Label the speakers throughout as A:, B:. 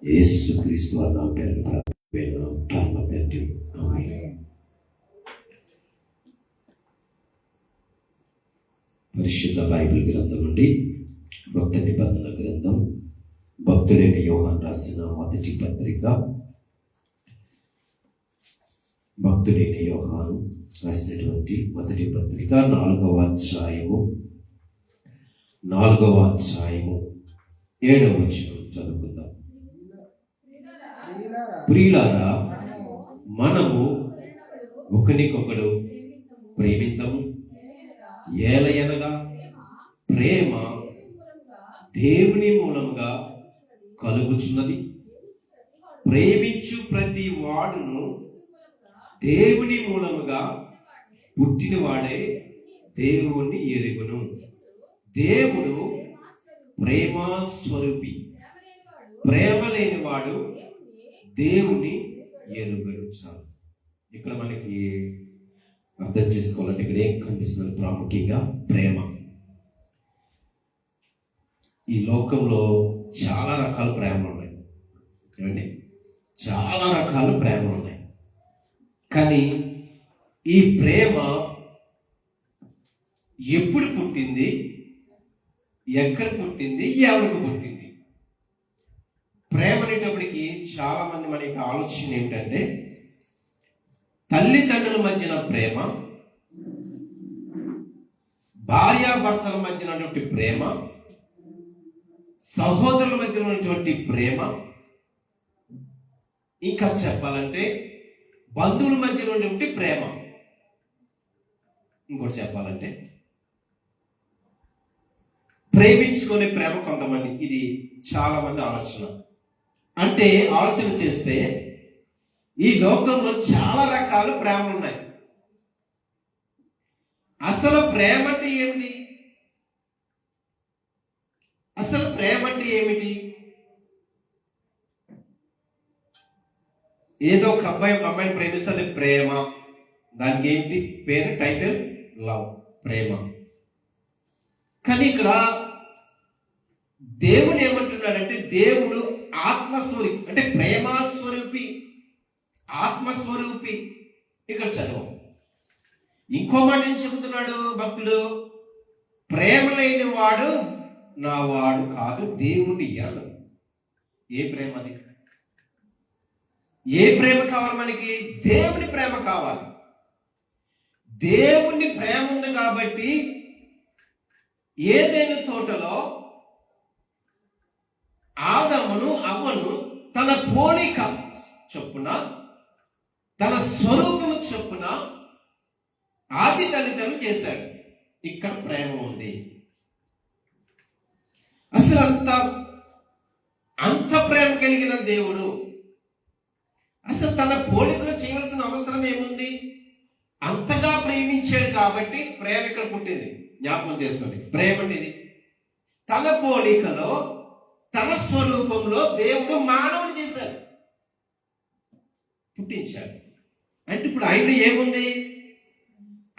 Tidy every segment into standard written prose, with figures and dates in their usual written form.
A: యేసుక్రీస్తు వారి పేరు పరమ తండ్రి. ఆమేన్. పరిశుద్ధ బైబిల్ గ్రంథం నుండి కొత్త నిబంధన గ్రంథం భక్తుడైన యోహాను రాసిన మొదటి పత్రిక. భక్తుడైన యోహాను రాసినటువంటి మొదటి పత్రిక 4వ అధ్యాయము 7వ వచనం చదువుకుందాం. ప్రియులారా, మనము ఒకరికొకడు ప్రేమిద్దాము. ఏలయనగా ప్రేమ దేవుని మూలముగా కలుగుచున్నది. ప్రేమించు ప్రతి వాడును దేవుని మూలముగా పుట్టినవాడే దేవుణ్ణి ఎరుగును. దేవుడు ప్రేమస్వరూపి. ప్రేమ లేనివాడు దేవుని ఎరుగడు. చాలు. ఇక్కడ మనకి అర్థం చేసుకోవాలంటే ఇక్కడ ఏం కనిపిస్తుంది? ప్రాముఖ్యంగా ప్రేమ. ఈ లోకంలో చాలా రకాల ప్రేమలు ఉన్నాయి. ఏమండి? చాలా రకాల ప్రేమలు ఉన్నాయి. కానీ ఈ ప్రేమ ఎప్పుడు పుట్టింది, ఎక్కడ పుట్టింది, ఎవరికి పుట్టింది? ప్రేమ అనేటప్పటికి చాలా మంది మనకి ఆలోచన ఏంటంటే తల్లిదండ్రుల మధ్యన ప్రేమ, భార్యాభర్తల మధ్యన ఉన్నటువంటి ప్రేమ, సహోదరుల మధ్యన ఉన్నటువంటి ప్రేమ, ఇంకా చెప్పాలంటే బంధువుల మధ్యన ఉన్నటువంటి ప్రేమ, ఇంకోటి చెప్పాలంటే ప్రేమించుకునే ప్రేమ కొంతమంది. ఇది చాలా మంది ఆలోచన. అంటే ఆలోచన చేస్తే ఈ లోకంలో చాలా రకాల ప్రేమలు ఉన్నాయి. అసలు ప్రేమ అంటే ఏమిటి? అసలు ప్రేమ అంటే ఏమిటి? ఏదో ఒక అబ్బాయి ఒక అమ్మాయిని ప్రేమిస్తే అది ప్రేమ. దానికి ఏంటి పేరు? టైటిల్ లవ్, ప్రేమ. కానీ ఇక్కడ దేవుడు ఏమంటున్నాడంటే దేవుడు ఆత్మస్వరూపి, అంటే ప్రేమస్వరూపి, ఆత్మస్వరూపి. ఇక్కడ చదువు. ఇంకో మాట ఏం చెబుతున్నాడు భక్తుడు? ప్రేమ లేని వాడు నా వాడు కాదు, దేవుణ్ణి ఎరగడు. ఏ ప్రేమ అది? ఏ ప్రేమ కావాలి మనకి? దేవుని ప్రేమ కావాలి. దేవుని ప్రేమ ఉంది కాబట్టి ఏదైనా తోటలో ఆదామును అవ్వను తన పోలిక చొప్పున, తన స్వరూపము చొప్పున ఆది తల్లిదండ్రులు చేశాడు. ఇక్కడ ప్రేమ ఉంది. అసలు అంత ప్రేమ కలిగిన దేవుడు అసలు తన పోలికలు చేయవలసిన అవసరం ఏముంది? అంతగా ప్రేమించాడు కాబట్టి ప్రేమ ఇక్కడ పుట్టేది. జ్ఞాపకం చేసుకోండి. ప్రేమ అనేది తన పోలికలో, తన స్వరూపంలో దేవుడు మానవుడు చేశాడు, పుట్టించాడు. అంటే ఇప్పుడు ఆయనలో ఏముంది?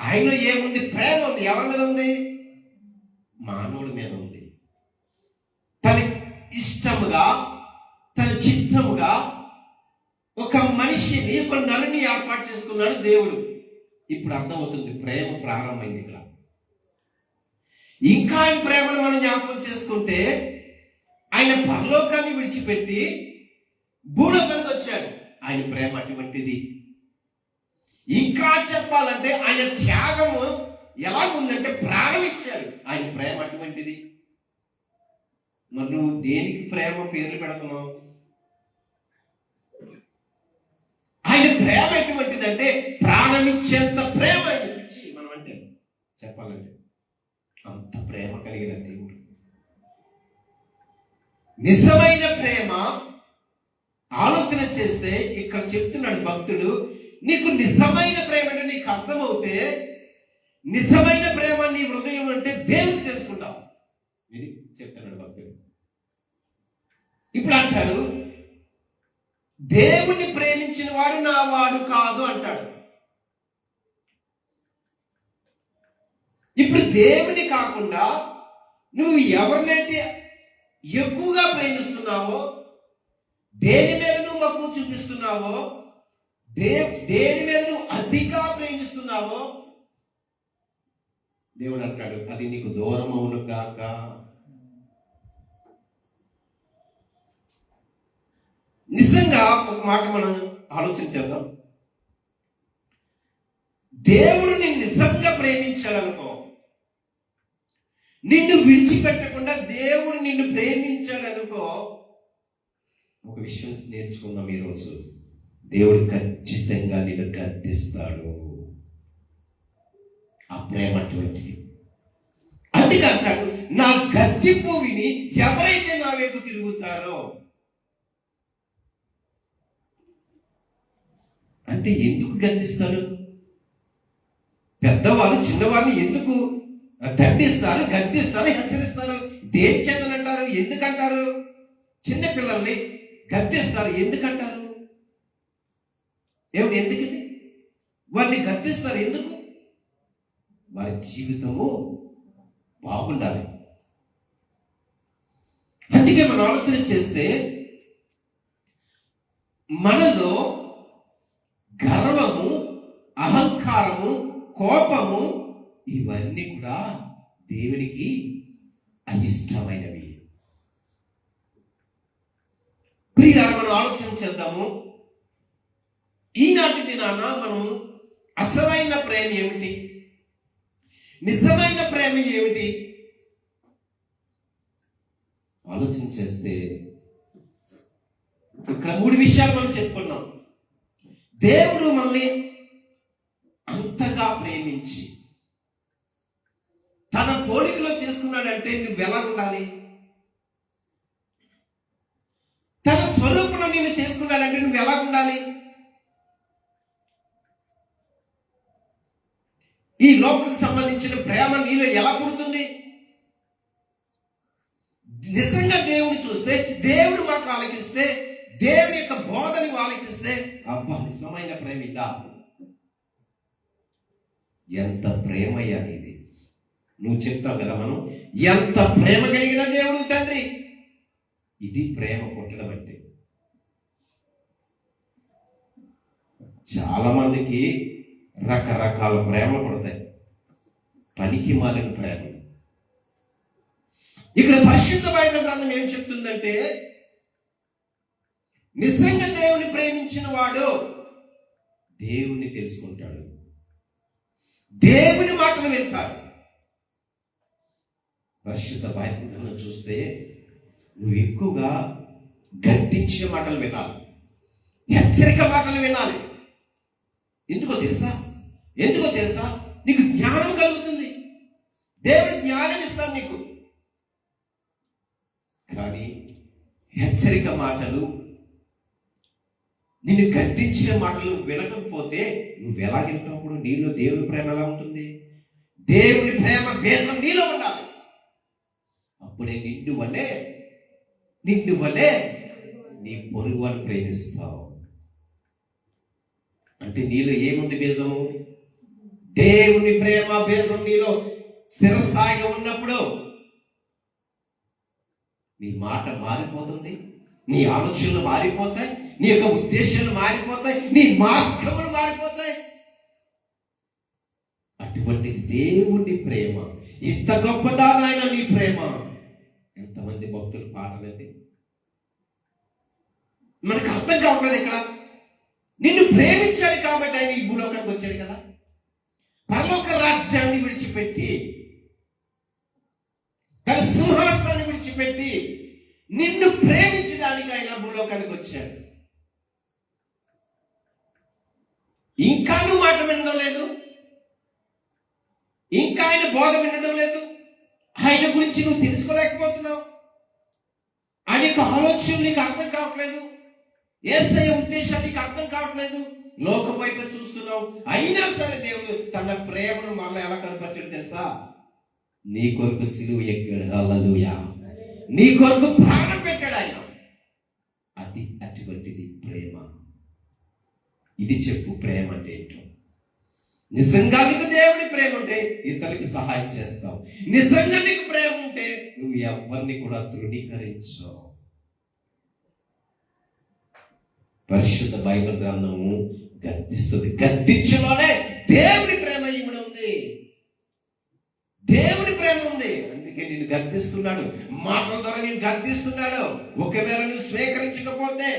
A: ఆయనలో ఏముంది? ప్రేమ ఉంది. ఎవరి మీద ఉంది? మానవుడి మీద ఉంది. తన ఇష్టముగా, తన చిత్తముగా ఒక మనిషిని, ఒక నరుని ఏర్పాటు చేసుకున్నాడు దేవుడు. ఇప్పుడు అర్థమవుతుంది ప్రేమ ప్రారంభమైంది ఇక్కడ. ఇంకా ఆయన ప్రేమను మనం జ్ఞాపకం చేసుకుంటే ఆయన పరలోకాన్ని విడిచిపెట్టి భూలోకానికి వచ్చాడు. ఆయన ప్రేమ అటువంటిది. ఇంకా చెప్పాలంటే ఆయన త్యాగము ఎలాగుందంటే ప్రాణం ఇచ్చాడు. ఆయన ప్రేమ అటువంటిది. మరి నువ్వు దేనికి ప్రేమ పేర్లు పెడుతున్నావు? ఆయన ప్రేమ ఎటువంటిదంటే ప్రాణం ఇచ్చేంత ప్రేమ ఇచ్చి మనం అంటే చెప్పాలంటే అంత ప్రేమ కలిగిన దేవుడు. నిజమైన ప్రేమ ఆలోచన చేస్తే ఇక్కడ చెప్తున్నాడు భక్తుడు, నీకు నిజమైన ప్రేమ అంటే నీకు అర్థమవుతే, నిజమైన ప్రేమ నీ హృదయం అంటే దేవుడు తెలుసుకుంటావు. ఇది చెప్తున్నాడు భక్తుడు. ఇప్పుడు అంటాడు దేవుణ్ణి ప్రేమించిన వాడు నా వాడు కాదు అంటాడు. ఇప్పుడు దేవుని కాకుండా నువ్వు ఎవరినైతే ఎక్కువగా ప్రేమిస్తున్నావో దేని మీద నువ్వు మక్కువ చూపిస్తున్నావో, దేని మీద నువ్వు అతిగా ప్రేమిస్తున్నావో దేవుడు అంటాడు, అది నీకు దూరం అవును కాక. నిజంగా ఒక మాట మనం ఆలోచన చేద్దాం. దేవుడు నిన్ను నిజంగా ప్రేమించాడనుకో, నిన్ను విడిచిపెట్టకుండా దేవుడు నిన్ను ప్రేమించాడనుకో, ఒక విషయం నేర్చుకుందాం ఈరోజు. దేవుడు ఖచ్చితంగా నిన్ను గద్దిస్తాడు. ఆ ప్రేమ అటువంటిది. అందుకే అంటాడు, నా గద్దింపు విని ఎవరైతే నా వైపు తిరుగుతారో. అంటే ఎందుకు గద్దిస్తాడు? పెద్దవారు చిన్నవారిని ఎందుకు దండిస్తారు, గద్దిస్తారు, హెచ్చరిస్తారు? దేని చేతనంటారు? ఎందుకంటారు? చిన్న పిల్లల్ని గద్దిస్తారు ఎందుకంటారు? ఏమిటి? ఎందుకని వారిని గద్దిస్తారు? ఎందుకు? వారి జీవితము బాగుండాలి. అందుకే మనం ఆలోచన చేస్తే మనలో గర్వము, అహంకారము, కోపము ఇవన్నీ కూడా దేవునికి అయిష్టమైనవి. ప్రియులారా, మనం ఆలోచన చేద్దాము. ఈనాటి దినాన మనం అసలైన ప్రేమ ఏమిటి, నిజమైన ప్రేమ ఏమిటి ఆలోచన చేస్తే ఇక్కడ 3 విషయాలు మనం చెప్పుకున్నాం. దేవుడు మనల్ని అంతగా ప్రేమించి తన పోలికలో చేసుకున్నాడంటే నువ్వు ఎలా ఉండాలి? తన స్వరూపంలో నిన్ను చేసుకున్నాడంటే నువ్వు ఎలా ఉండాలి? ఈ లోకంకి సంబంధించిన ప్రేమ నీలో ఎలా పుడుతుంది? నిజంగా దేవుని చూస్తే, దేవుడు మాటలు ఆలకిస్తే, దేవుని యొక్క బోధని ఆలకిస్తే, అబ్బా నిజమైన ప్రేమ ఇదా, ఎంత ప్రేమయ్యా ఇది. నువ్వు చెప్తావు కదా, మనం ఎంత ప్రేమ కలిగిన దేవుడు తండ్రి. ఇది ప్రేమ పుట్టడం అంటే. చాలా మందికి రకరకాల ప్రేమలు పడతాయి, పనికి మాలిన ప్రేమ. ఇక్కడ పరిశుద్ధ బైబిల్ గ్రంథం ఏం చెప్తుందంటే, నిజంగా దేవుని ప్రేమించిన వాడు దేవుణ్ణి తెలుసుకుంటాడు, దేవుని మాటలు వింటాడు. పరిశుద్ధ బైబిల్ గ్రంథం చూస్తే నువ్వు ఎక్కువగా గద్దించే మాటలు వినాలి, హెచ్చరిక మాటలు వినాలి. ఎందుకో తెలుసా? నీకు జ్ఞానం కలుగుతుంది, దేవుడు జ్ఞానం ఇస్తాడు నీకు. కానీ హెచ్చరిక మాటలు, నిన్ను గద్దించిన మాటలు వినకపోతే నువ్వు ఎలా వింటున్నప్పుడు నీలో దేవుని ప్రేమ ఎలా ఉంటుంది? దేవుని ప్రేమ భేదం నీలో ఉండాలి. అప్పుడే నిన్ను వలే నీ పొరుగువాన్ని ప్రేమిస్తావు. అంటే నీలో ఏముంది బీజము? దేవుని ప్రేమ బీజం నీలో స్థిరస్థాయిగా ఉన్నప్పుడు నీ మాట మారిపోతుంది, నీ ఆలోచనలు మారిపోతాయి, నీ యొక్క ఉద్దేశాలు మారిపోతాయి, నీ మార్గములు మారిపోతాయి. అటువంటిది దేవుని ప్రేమ. ఇంత గొప్పదా నాయన నీ ప్రేమ. ఎంతమంది భక్తులు పాటలండి, మనకు అర్థం కావట్లేదు. ఇక్కడ నిన్ను ప్రేమించాడు కాబట్టి ఆయన ఈ భూలోకానికి వచ్చాడు కదా. పరలోక రాజ్యాన్ని విడిచిపెట్టి, తన సింహాసనాన్ని విడిచిపెట్టి నిన్ను ప్రేమించడానికి ఆయన భూలోకానికి వచ్చాడు. ఇంకా నువ్వు మాట వినడం లేదు, ఇంకా ఆయన బోధ వినడం లేదు, ఆయన గురించి నువ్వు తెలుసుకోలేకపోతున్నావు, ఆయన యొక్క ఆలోచనలు నీకు అర్థం కావట్లేదు, యేసయ్య ఉద్దేశాలు నీకు అర్థం కావట్లేదు, లోకం వైపు చూస్తున్నావు. అయినా సరే దేవుడు తన ప్రేమను మనలో ఎలా కనపరిచాడు తెలుసా? నీ కొరకు సిలువ ఎక్కాడు. హల్లెలూయా. నీ కొరకు ప్రాణం పెట్టాడు ఆయన. అది అటువంటిది ప్రేమ. ఇది చెప్పు, ప్రేమ అంటే ఏంటో. నిజంగా నీకు దేవుని ప్రేమ ఉంటే ఇతరులకి సహాయం చేస్తావు. నిజంగా నీకు ప్రేమ ఉంటే నువ్వు ఎవరిని కూడా తృణీకరించవు. పరిశుద్ధ బైబిల్ గ్రంథము గద్దిస్తుంది. గద్దించలోనే దేవుని ప్రేమ ఈమెడ ఉంది. దేవుని ప్రేమ ఉంది. అందుకే నేను గద్దిస్తున్నాడు, మాటల ద్వారా నేను గద్దిస్తున్నాడు. ఒకవేళ నువ్వు స్వీకరించకపోతే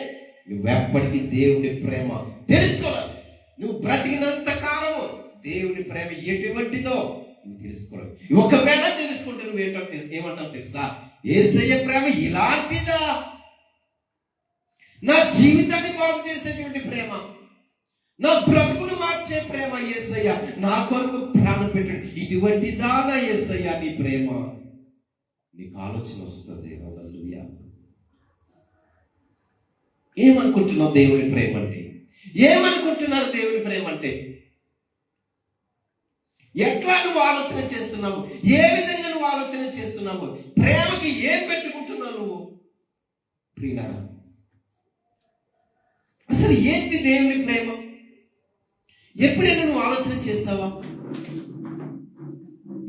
A: నువ్వెప్పటికీ దేవుని ప్రేమ తెలుసుకోవాలి. నువ్వు బ్రతికినంత కాలము దేవుని ప్రేమ ఎటువంటిదో నువ్వు తెలుసుకోవాలి. ఒకవేళ తెలుసుకుంటే నువ్వు ఏమంటావు తెలుసా? యేసయ్య ప్రేమ ఇలాంటిదా, నా జీవితాన్ని బాగు చేసేటువంటి ప్రేమ, నా బ్రతుకును మార్చే ప్రేమ యేసయ్య, నా కొరకు ప్రాణం పెట్టాడు, ఇటువంటిదా నా యేసయ్య నీ ప్రేమ? నీకు ఆలోచన వస్తుంది. హల్లెలూయా. ఏమనుకుంటున్నావు దేవుని ప్రేమ అంటే? ఏమనుకుంటున్నారు దేవుని ప్రేమ అంటే? ఎట్లా నువ్వు ఆలోచన చేస్తున్నావు? ఏ విధంగా నువ్వు ఆలోచన చేస్తున్నావు? ప్రేమకి ఏం పెట్టుకుంటున్నావు నువ్వు? ప్రియులారా, అసలు ఏంటి దేవుని ప్రేమ? ఎప్పుడైనా నువ్వు ఆలోచన చేస్తావా?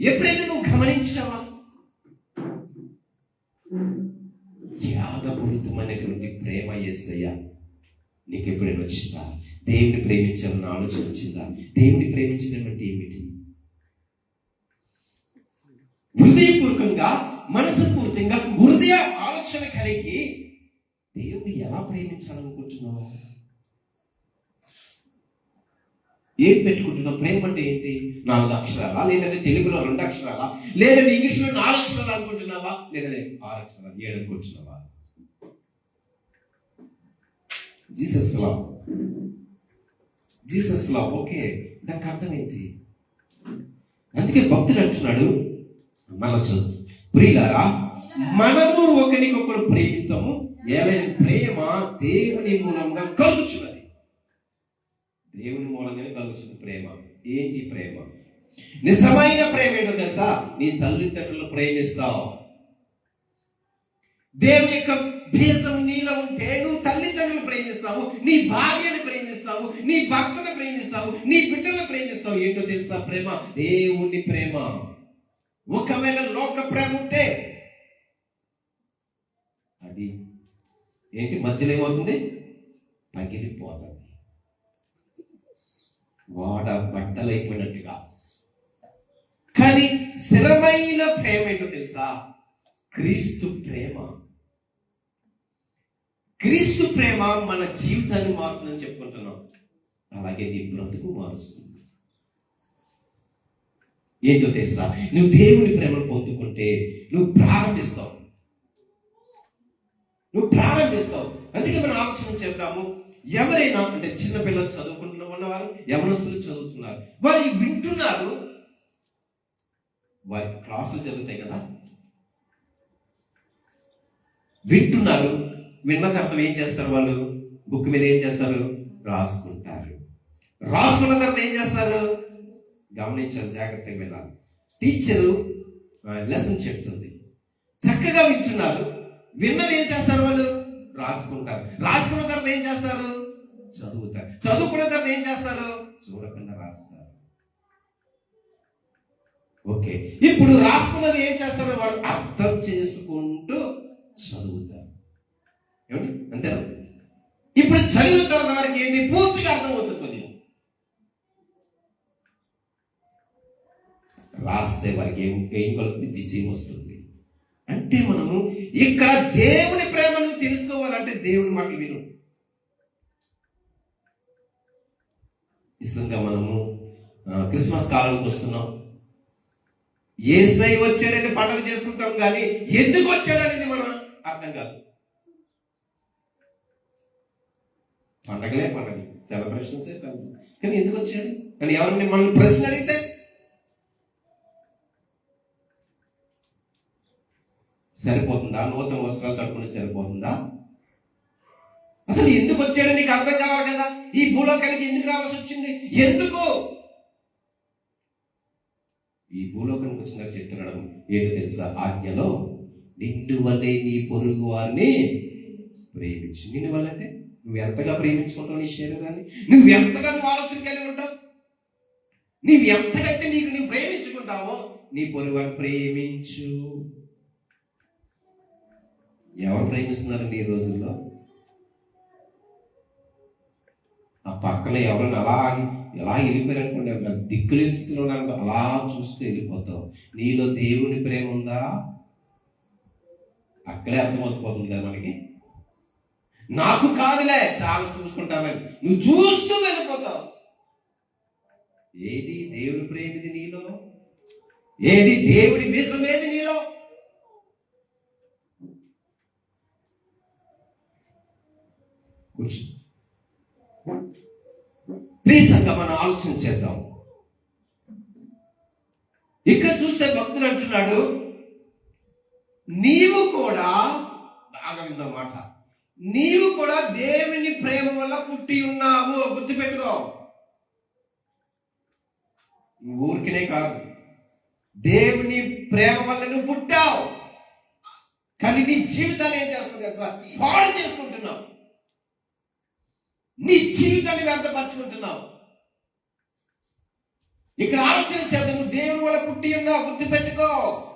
A: ఎప్పుడైనా నువ్వు గమనించావా? త్యాగపూరితమైనటువంటి ప్రేమ యేసయ్య నీకు ఎప్పుడైనా వచ్చిందా? దేవుని ప్రేమించాలన్న ఆలోచన వచ్చిందా? దేవుని ప్రేమించడం అంటే ఏమిటి? హృదయపూర్వకంగా, మనసుపూర్వకంగా, హృదయ ఆలోచన కలిగి దేవుని ఎలా ప్రేమించాలనుకుంటున్నావు? ఏం పెట్టుకుంటున్నావు? ప్రేమ అంటే ఏంటి? 4 అక్షరాలా, లేదంటే తెలుగులో 2 అక్షరాలా, లేదంటే ఇంగ్లీష్లో 4 అక్షరాలు అనుకుంటున్నావా, లేదంటే 6 అక్షరాలు, 7 అనుకుంటున్నావా? Jesus love, Jesus love. Okay, దానికి అర్థం ఏంటి? అందుకే భక్తుడు అంటున్నాడు, మన ప్రియులారా మనము ఒకరికొకరు ప్రేమిద్దాము, ఏలైన ప్రేమ దేవుని మూలంగా కలుగుచున్నది. దేవుని మూలంగానే కలుగుతుంది ప్రేమ. ఏంటి ప్రేమ? నిజమైన ప్రేమ ఏంటో తెలుసా? నీ తల్లిదండ్రులను ప్రేమిస్తావు. దేవుని యొక్క బీజం నీలో ఉంటే నువ్వు తల్లిదండ్రులను ప్రేమిస్తావు, నీ భార్యను ప్రేమిస్తావు, నీ భర్తను ప్రేమిస్తావు, నీ బిడ్డలను ప్రేమిస్తావు. ఏంటో తెలుసా ప్రేమ? దేవుని ప్రేమ. ఒకవేళ లోక ప్రేమ ఉంటే అది ఏంటి? మధ్యలో ఏమవుతుంది? పగిలిపోతుంది, వాడ బట్టలైపోయినట్టుగా. కానీ స్థిరమైన ప్రేమ ఏంటో తెలుసా? క్రీస్తు ప్రేమ. క్రీస్తు ప్రేమ మన జీవితాన్ని మారుస్తుందని చెప్పుకుంటున్నాం. అలాగే నీ బ్రతుకు మారుస్తుంది. ఏంటో తెలుసా? నువ్వు దేవుని ప్రేమను పొందుకుంటే నువ్వు ప్రారంభిస్తావు. అందుకే మనం ఆలోచన చేద్దాము. ఎవరైనా అంటే చిన్నపిల్లలు చదువుకుంటున్నవారు, యవనస్తులు చదువుతున్నారు, వారు వింటున్నారు, వారి క్లాసులు జరుగుతాయి కదా, వింటున్నారు. విన్న తర్వాత ఏం చేస్తారు? వాళ్ళు బుక్ మీద ఏం చేస్తారు? రాసుకుంటారు. రాసుకున్న తర్వాత ఏం చేస్తారు? గమనించాలి, జాగ్రత్తగా వెళ్ళాలి. టీచరు లెసన్ చెప్తుంది, చక్కగా వింటున్నారు. విన్నది ఏం చేస్తారు? వాళ్ళు రాసుకుంటారు. రాసుకున్న తర్వాత ఏం చేస్తారు? చదువుతారు. చదువుకున్న తర్వాత ఏం చేస్తారు? చూడకుండా రాస్తారు. ఓకే, ఇప్పుడు రాసుకున్నది ఏం చేస్తారు? వాళ్ళు అర్థం చేసుకుంటూ చదువుతారు. ఏమండి? అంతేనా? ఇప్పుడు చదివిన తర్వాత వారికి ఏంటి? పూర్తిగా అర్థమవుతుంది. రాస్తే వారికి ఏం కలుగుతుంది? విజయం వస్తుంది. అంటే మనము ఇక్కడ దేవుని ప్రేమను తెలుసుకోవాలంటే దేవుని మాటలు విను. నిజంగా మనము క్రిస్మస్ కాలంకి వస్తున్నాం. యేసయ్య వచ్చాడని పండుగ చేసుకుంటాం, కానీ ఎందుకు వచ్చాడనేది మనం అర్థం కాదు. పండగలే పండగ, సెలబ్రేషన్సే సెలబ్రేషన్, కానీ ఎందుకు వచ్చాడు అని ఎవరిని మనం ప్రశ్న అడిగితే సరిపోతుందా? నూతన వస్త్రాలు కట్టుకుని సరిపోతుందా? అసలు ఎందుకు వచ్చాడు నీకు అర్థం కావాలి కదా. ఈ భూలోకానికి ఎందుకు రావాల్సి వచ్చింది? ఎందుకు ఈ భూలోకానికి వచ్చిన చెప్తున్నాడు? ఏంటో తెలుసా? ఆజ్ఞలో నిన్ను వల్లే నీ పొరుగు వారిని ప్రేమించు. నిన్ను వల్ల అంటే నువ్వు ఎంతగా ప్రేమించుకుంటావు నీ శరీరాన్ని, నువ్వు ఎంతగా నువ్వు ఆలోచన కలిగి ఉంటావు, నీవు ఎంతగా అయితే నీవు ప్రేమించుకుంటావో నీ పొరుగు వారిని ప్రేమించు. ఎవరు ప్రేమిస్తున్నారు ఈ రోజుల్లో? ఆ పక్కన ఎవరైనా అలా ఎలా వెళ్ళిపోయారు అనుకోండి, దిక్కులేని స్థితిలో అలా చూస్తూ వెళ్ళిపోతావు. నీలో దేవుని ప్రేమ ఉందా? అక్కడే అర్థమైపోతుంది కదా మనకి. నాకు కాదులే, చాలా చూసుకుంటామని నువ్వు చూస్తూ వెళ్ళిపోతావు. ఏది దేవుని ప్రేమిది నీలో? ఏది దేవుడి బీజమేది నీలో? కూర్చో. ప్లీజంగా మనం ఆలోచన చేద్దాం. ఇక్కడ చూస్తే భక్తులు అంటున్నాడు, నీవు కూడా, బాగా విందన్నమాట, నీవు కూడా దేవుని ప్రేమ వల్ల పుట్టి ఉన్నావు. గుర్తుపెట్టుకో, ఊరికినే కాదు, దేవుని ప్రేమ వల్ల నువ్వు పుట్టావు. కానీ నీ జీవితాన్ని ఏం చేస్తున్నావు తెలుసా? పాడు చేసుకుంటున్నావు. నీ జీవితాన్ని వ్యర్థపరుచుకుంటున్నావు. ఇక్కడ ఆలోచన చేద్దాం. నువ్వు దేవుని వల్ల పుట్టి ఉన్నావు.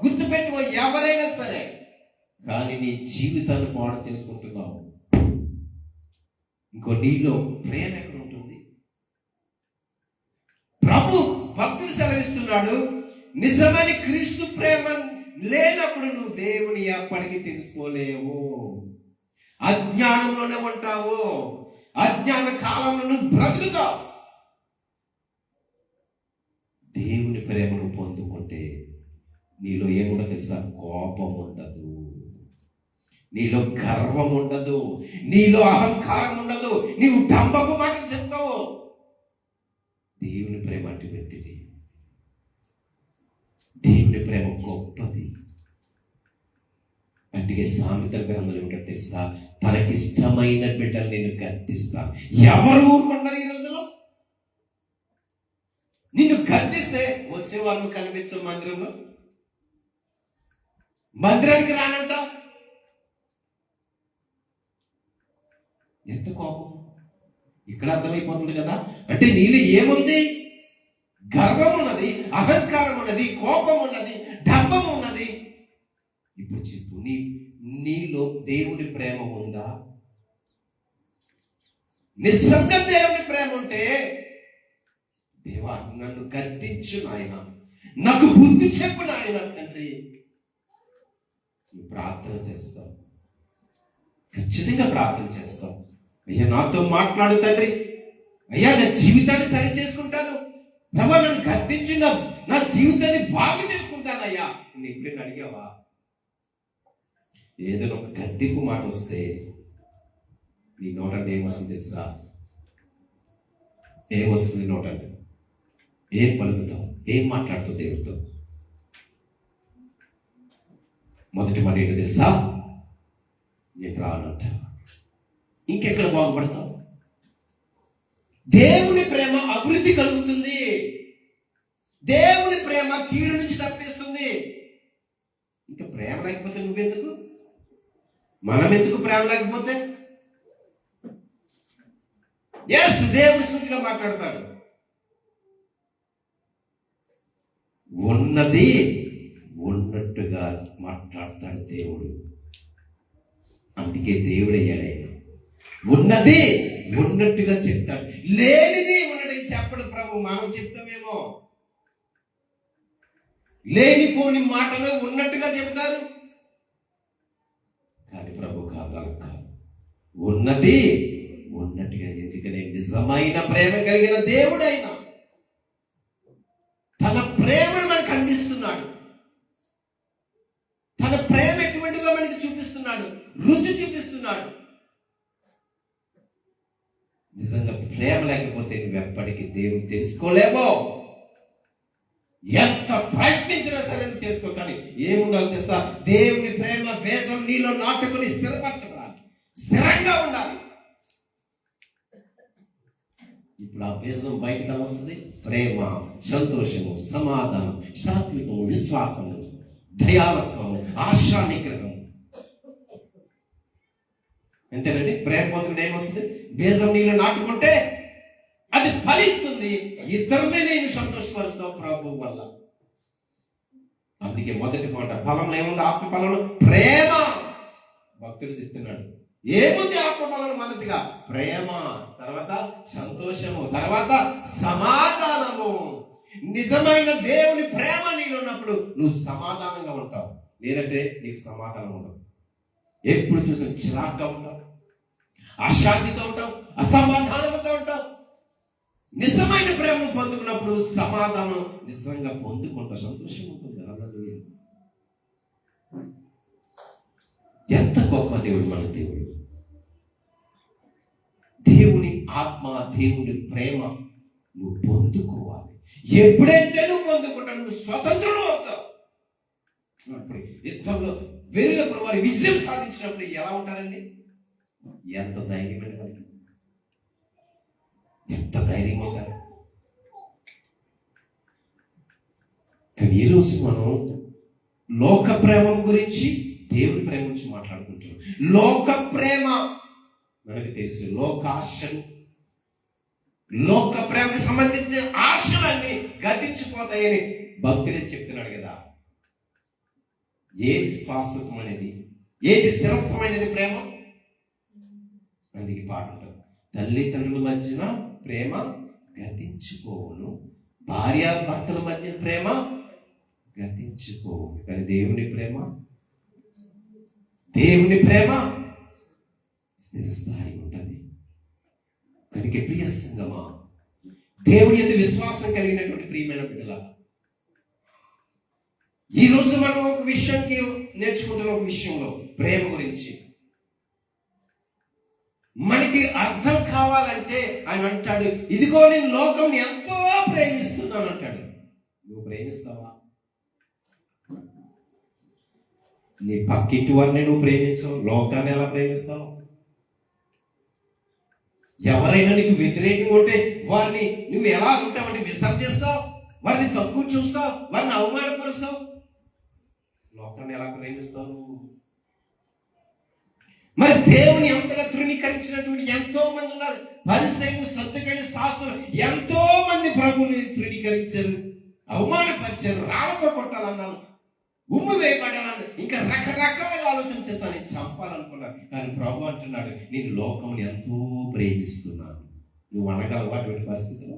A: గుర్తుపెట్టుకో ఎవరైనా సరే. కానీ నీ జీవితాన్ని పాడు చేసుకుంటున్నావు. ఇంకో నీలో ప్రేమ ఎక్కడ ఉంటుంది? ప్రభు భక్తులు సెలవిస్తున్నాడు, నిజమైన క్రీస్తు ప్రేమ లేనప్పుడు నువ్వు దేవుని ఎప్పటికీ తెలుసుకోలేవు. అజ్ఞానంలోనే ఉంటావు. అజ్ఞాన కాలంలో నువ్వు బ్రతుకుతావు. దేవుని ప్రేమను పొందుకుంటే నీలో ఏముండదు తెలుసా? కోపం ఉండదు, నీలో గర్వం ఉండదు, నీలో అహంకారం ఉండదు, నీవు డంబపు మాట చెప్తావు. దేవుని ప్రేమ అటువంటిది. దేవుని ప్రేమ గొప్పది. అందుకే సామెతల గ్రంథంలో ఏమిటో తెలుసా? తనకిష్టమైన బిడ్డలు నేను గద్దిస్తాను. ఎవరు ఊరుకున్నారు ఈ రోజులో? నిన్ను గద్దిస్తే వచ్చే వాళ్ళు కనిపించు మందిరానికి రానంటావు. ఎంత కోపం! ఇక్కడ అర్థమైపోతుంది కదా. అంటే నీలో ఏముంది? గర్వం ఉన్నది, అహంకారం ఉన్నది, కోపం ఉన్నది, డంబం ఉన్నది. ఇప్పుడు చెప్పు, నీలో దేవుని ప్రేమ ఉందా? నిజంగా దేవుని ప్రేమ ఉంటే, దేవా నన్ను గద్దించు నాయన, నాకు బుద్ధి చెప్పు నాయన తండ్రి, ప్రార్థన చేస్తాం. ఖచ్చితంగా ప్రార్థన చేస్తాం. అయ్యా నాతో మాట్లాడు తండ్రి, అయ్యా నా జీవితాన్ని సరి చేసుకుంటాను, ప్రభా నన్ను గద్దించు, నా జీవితాన్ని బాగు చేసుకుంటాను. అయ్యా నేను ఎప్పుడైనా అడిగావా? ఏదైనా ఒక గద్దింపు మాట వస్తే నీ నోటంటే ఏమొస్తుంది తెలుసా? ఏమొస్తుంది నోటంటే? ఏం పలుకుతావు? ఏం మాట్లాడుతావు దేవుడితో? మొదటి మాట ఏంటో తెలుసా? నేను రానంట. ఇంకెక్కడ బాగుపడతావు? దేవుని ప్రేమ అభివృద్ధి కలుగుతుంది. దేవుని ప్రేమ కీడు నుంచి తప్పిస్తుంది. ఇంకా ప్రేమ లేకపోతే నువ్వెందుకు? మనం ఎందుకు ప్రేమ లేకపోతే? ఎస్, దేవుడు సూటిగా మాట్లాడతాడు. ఉన్నది ఉన్నట్టుగా మాట్లాడతాడు దేవుడు. అందుకే దేవుడు అయ్యాడైనా. ఉన్నది ఉన్నట్టుగా చెప్తాడు, లేనిది ఉన్నట్టుగా చెప్పడు ప్రభు. మనం చెప్తామేమో, లేనిపోని మాటలు ఉన్నట్టుగా చెప్తారు. కానీ ప్రభు కాదు, ఉన్నది ఉన్నట్టుగా. ఎందుకనే నిజమైన ప్రేమ కలిగిన దేవుడైనా తన ప్రేమను మనకు అందిస్తున్నాడు. తన ప్రేమ ఎటువంటిదో మనకి చూపిస్తున్నాడు, రుచి చూపిస్తున్నాడు. నిజంగా ప్రేమ లేకపోతే నువ్వు ఎప్పటికీ దేవుడు తెలుసుకోలేవో. ఎంత ప్రయత్నించినా సరే తెలుసుకో. కానీ ఏముండాలి తెలుసా? దేవుని ప్రేమ బీజం నీలో నాటుకుని స్థిరపరచబడాలి, స్థిరంగా ఉండాలి. ఇప్పుడు ఆ బీజం బయటకు ఎలా వస్తుంది? ప్రేమ, సంతోషము, సమాధానం, సాత్వికము, విశ్వాసము, దయాలత్వము, ఆశా నిగ్రహం. అంతేనండి. ప్రేమ పొందుకుంటే ఏమొస్తుంది? బీజం నీళ్ళు నాటుకుంటే అది ఫలిస్తుంది. ఇద్దరినే నేను సంతోషపరుస్తావు ప్రభు వల్ల. అందుకే మొదటి మాట ఫలంలో ఏముంది? ఆత్మ ఫలంలో ప్రేమ. భక్తుడు చెప్తున్నాడు, ఏముంది ఆత్మ ఫలంలో? మొదటిగా ప్రేమ. తర్వాత సంతోషము, తర్వాత సమాధానము. నిజమైన దేవుని ప్రేమ నీనున్నప్పుడు నువ్వు సమాధానంగా ఉంటావు, లేదంటే నీకు సమాధానం ఉండదు. ఎప్పుడు చూసిన చిరాగ్గా ఉంటావు, అశాంతితో ఉంటావు, అసమాధానంతో ఉంటావు. నిజమైన ప్రేమను పొందుకున్నప్పుడు సమాధానం నిజంగా పొందుకుంటావు, సంతోషం ఉంటుంది. ఎంత గొప్ప దేవుడు మన దేవుడు. దేవుని ఆత్మ, దేవుని ప్రేమ నువ్వు పొందుకోవాలి. ఎప్పుడైతే నువ్వు పొందుకుంటావు నువ్వు స్వతంత్రుడు అవుతావు. అప్పుడు యుద్ధంలో వెళ్ళినప్పుడు వారి విజయం సాధించినప్పుడు ఎలా ఉంటారండి? ఎంత ధైర్యమైన వారికి, ఎంత ధైర్యం అవుతారు. కానీ ఈరోజు మనం లోక ప్రేమ గురించి దేవుని ప్రేమ గురించి మాట్లాడుకుంటున్నాం. లోక ప్రేమ మనకు తెలుసు, లోకాశలు, లోక ప్రేమకు సంబంధించిన ఆశలన్నీ గతించిపోతాయని భక్తుడే చెప్తున్నాడు కదా. ఏది శాశ్వతమైనది, ఏది స్థిరత్వమైనది ప్రేమ? అందుకే పాట ఉంటుంది, తల్లిదండ్రుల మధ్యన ప్రేమ గతించిపోవును, భార్య భర్తల మధ్య ప్రేమ గతించిపోవును. కానీ దేవుని ప్రేమ స్థిరస్థాయి ఉంటుంది. కనుక ప్రియ సంగమా, దేవుని యందు విశ్వాసం కలిగినటువంటి ప్రియమైన బిడ్డల, ఈ రోజు మనం ఒక విషయానికి నేర్చుకుంటున్న ఒక విషయంలో ప్రేమ గురించి మనకి అర్థం కావాలంటే ఆయన అంటాడు, ఇదిగో నేను లోకం ఎంతో ప్రేమిస్తున్నాను అంటాడు. నువ్వు ప్రేమిస్తావా? నీ పక్కింటి వారిని నువ్వు ప్రేమించవు, లోకాన్ని ఎలా ప్రేమిస్తావు? ఎవరైనా నీకు వ్యతిరేకంగా ఉంటే వారిని నువ్వు ఎలా ఉంటావంటే విసర్జిస్తావు, వారిని తక్కువ చూస్తావు, వారిని అవమానపరుస్తావు. లోకాన్ని ఎలా ప్రేమిస్తావు? మరి దేవుని ఎంతగా తృణీకరించినటువంటి ఎంతో మంది ఉన్నారు. పరిసయ్యులు, సద్దుకైన శాస్త్రులు ఎంతో మంది ప్రభుని తృణీకరించారు, అవమానపరిచారు, రాళ్ళతో కొట్టాలన్నారు, ఉమ్ము వేయబడాలని, ఇంకా రకరకాలుగా ఆలోచన చేస్తాను, చంపాలనుకున్నాను. కానీ ప్రభు అంటున్నాడు, నేను లోకముని ఎంతో ప్రేమిస్తున్నాను. నువ్వు అనగలవా అటువంటి పరిస్థితిలో?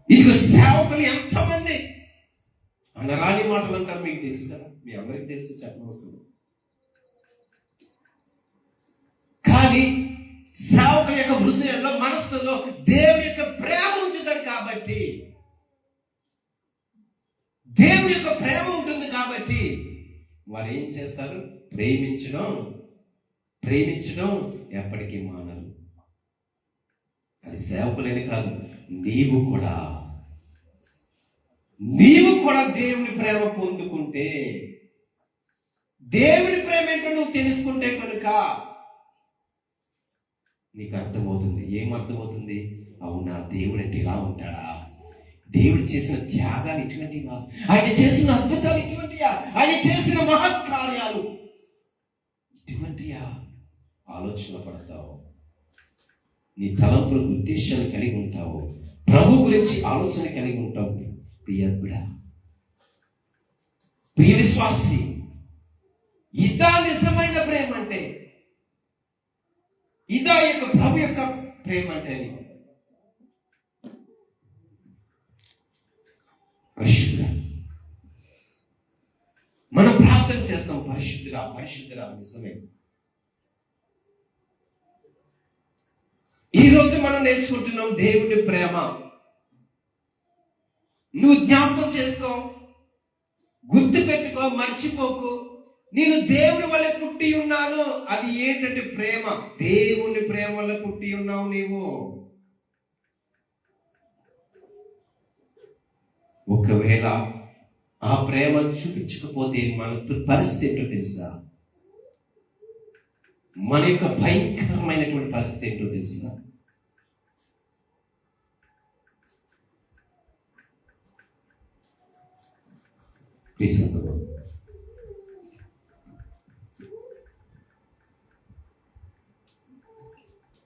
A: ఇదిగో సేవకులు ఎంతమంది అనరాని మాటలు అంటారు, మీకు తెలుసు కదా, మీ అందరికీ తెలుసు, చెప్పవస్తుంది. కానీ సేవకుల యొక్క హృదయంలో, మనస్సులో దేవుని యొక్క ప్రేమ ఉంచుతాడు. కాబట్టి దేవుని యొక్క ప్రేమ ఉంటుంది కాబట్టి వారు ఏం చేస్తారు? ప్రేమించడం ఎప్పటికీ మానరు. అది సేవకులని కాదు, నీవు కూడా దేవుని ప్రేమ పొందుకుంటే, దేవుని ప్రేమ ఏంటో నువ్వు తెలుసుకుంటే కనుక నీకు అర్థమవుతుంది. ఏమర్థమవుతుంది? అవునా, దేవుడు అంటే ఇలా ఉంటాడా? దేవుడు చేసిన త్యాగాలు ఇటువంటివా? ఆయన చేసిన అద్భుతాలు ఇటువంటివా? ఆయన చేసిన మహత్కార్యాలు ఇటువంటివా? ఆలోచన పడతావు, నీ తలంపుల ఉద్దేశాన్ని కలిగి ఉంటావు, ప్రభు గురించి ఆలోచన కలిగి ఉంటావు. ప్రియ విశ్వాసి, ఇదా నిజమైన ప్రేమ అంటే, ఇదా యొక్క ప్రభు యొక్క ప్రేమ అంటే. పరిశుద్ధుడా, మనం ప్రార్థన చేస్తాం, పరిశుద్ధుడా నిజమే. ఈరోజు మనం నేర్చుకుంటున్నాం దేవుని ప్రేమ. నువ్వు జ్ఞాపకం చేసుకో, గుర్తు పెట్టుకో, మర్చిపోకు. నేను దేవుని వల్ల పుట్టి ఉన్నాను. అది ఏంటంటే ప్రేమ. దేవుని ప్రేమ వల్ల పుట్టి ఉన్నావు నీవు. ఒకవేళ ఆ ప్రేమ చూపించకపోతే మన పరిస్థితి ఏంటో తెలుసా? మన యొక్క భయంకరమైనటువంటి పరిస్థితి ఏంటో తెలుసా?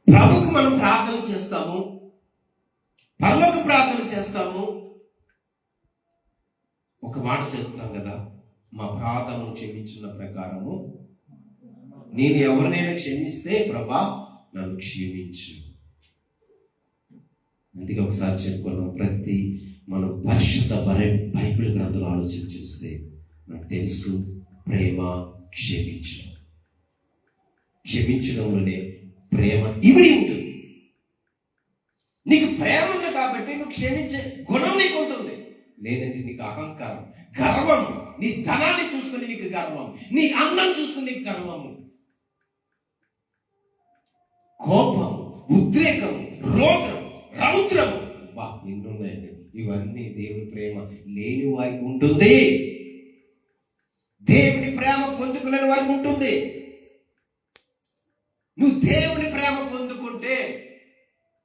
A: ప్రభుకు మనం ప్రార్థన చేస్తాము, పరలోక ప్రార్థన చేస్తాము. ఒక మాట చెప్తాం కదా, మా ప్రార్థనను క్షమించిన ప్రకారము నేను ఎవరినైనా క్షమిస్తే ప్రభా నన్ను క్షమించు. అందుకే ఒకసారి చెప్పుకున్నాం, ప్రతి మనం పరిశుద్ధ బైబిల్ గ్రంథంలో ఆలోచన చేస్తే నాకు తెలుసు ప్రేమ క్షమించడంలోనే ప్రేమ ఇమిడి ఉంటుంది. నీకు ప్రేమ ఉంది కాబట్టి నువ్వు క్షమించే గుణం నీకు ఉంటుంది. లేదంటే నీకు అహంకారం, గర్వం, నీ ధనాన్ని చూసుకుని నీకు గర్వం, నీ అందం చూసుకుని నీకు గర్వము, కోపం, ఉద్రేకం, రోగం, రౌద్రము నిన్నున్నాయండి. ఇవన్నీ దేవుని ప్రేమ లేని వారికి ఉంటుంది. దేవుని ప్రేమ పొందుకునే వారికి ఉంటుంది. నువ్వు దేవుని ప్రేమ పొందుకుంటే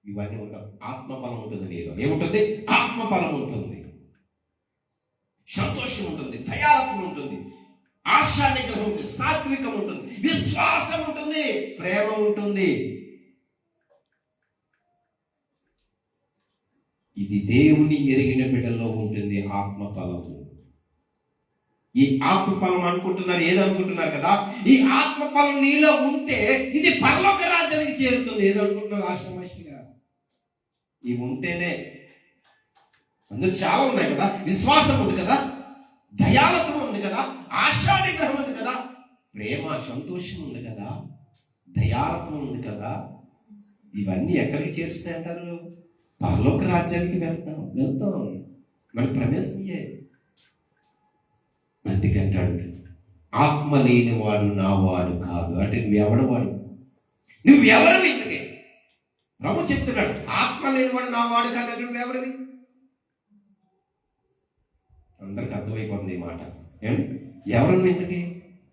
A: ఇవన్నీ ఉండవు. ఆత్మఫలం ఉంటుంది నీలో. ఏముంటుంది? ఆత్మఫలం ఉంటుంది, సంతోషం ఉంటుంది, దయాళత్వం ఉంటుంది, ఆశా నిగ్రహం ఉంటుంది, సాత్వికం ఉంటుంది, విశ్వాసం ఉంటుంది, ప్రేమ ఉంటుంది. ఇది దేవుని ఎరిగిన బిడ్డల్లో ఉంటుంది ఆత్మఫలము. ఈ ఆత్మఫలం అనుకుంటున్నారు, ఏదనుకుంటున్నారు కదా, ఈ ఆత్మఫలం నీలో ఉంటే ఇది పరలోక రాజ్యానికి చేరుతుంది. ఏదనుకుంటున్నారు ఆశ్రమాషిగా? ఇవి ఉంటేనే. అందులో చాలా ఉన్నాయి కదా. విశ్వాసం ఉంది కదా, దయాళత్వం ఉంది కదా, ఆశా నిగ్రహం ఉంది కదా, ప్రేమ సంతోషం ఉంది కదా, దయాళత్వం ఉంది కదా. ఇవన్నీ ఎక్కడికి చేరుస్తాయి అంటారు? పరలోక రాజ్యానికి వెళ్తాం. మనకి ప్రవేశమయ్యే. అందుకంటాడు ఆత్మ లేని వాడు నా వాడు కాదు. అంటే నువ్వెవడవాడు? నువ్వెవరివి? ఇంతకే ప్రభు చెప్తున్నాడు, ఆత్మ లేనివాడు నా వాడు కాదు అంటే నువ్వెవరివి? అందరికి అర్థమైపోతుంది ఈ మాట. ఎవరు ఇంతకి?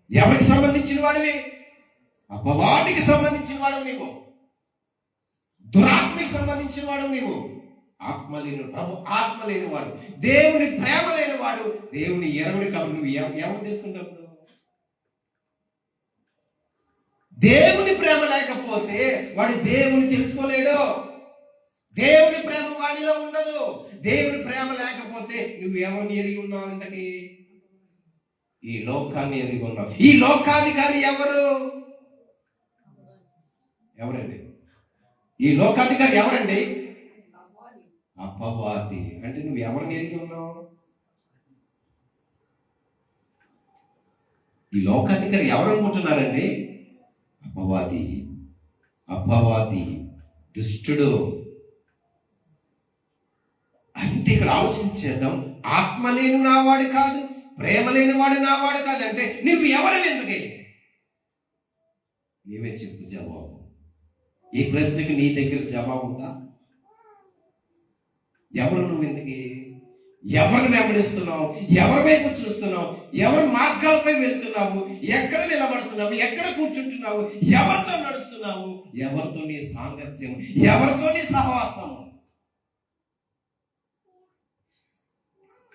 A: ఎవరికి సంబంధించిన వాడివి? అపవాదికి సంబంధించిన వాడు నీవు, దురాత్మకి సంబంధించిన వాడు నీవు. ఆత్మ లేని ప్రభు ఆత్మ లేనివాడు, దేవుని ప్రేమ లేనివాడు, దేవుని ఎరవడి కాబట్టి నువ్వు ఎవరు తెలుసుకుంటావు? దేవుని ప్రేమ లేకపోతే వాడు దేవుని తెలుసుకోలేడు. దేవుని ప్రేమ వాడిలో ఉండదు. దేవుని ప్రేమ లేకపోతే నువ్వు ఎవరిని ఎరిగి ఉన్నావు? ఇంతకీ ఈ లోకాన్ని ఎరిగి ఉన్నావు. ఈ లోకాధికారి ఎవరండి? ఈ లోకాధికారి ఎవరండి? అపవాది. అంటే నువ్వు ఎవరిని ఎరిగి ఉన్నావు? ఈ లోకాధికారి ఎవరు అనుకుంటున్నారండి? అపవాది, దుష్టుడు. అంటే ఇక్కడ ఆలోచించేద్దాం. ఆత్మ లేని నావాడు కాదు, ప్రేమ లేని వాడు నావాడు కాదు అంటే నువ్వు ఎవరు? ఎందుకే? నీవే చెప్పు జవాబు. ఈ ప్రశ్నకి నీ దగ్గర జవాబు ఉందా? ఎవరు నువ్వు? ఎందుకే? ఎవరిని వెంబడిస్తున్నావు? ఎవరి వైపు చూస్తున్నావు? ఎవరి మార్గాలపై వెళ్తున్నావు? ఎక్కడ నిలబడుతున్నావు? ఎక్కడ కూర్చుంటున్నావు? ఎవరితో నడుస్తున్నావు? ఎవరితో నీ సాంగత్యం? ఎవరితో నీ సహవాసం?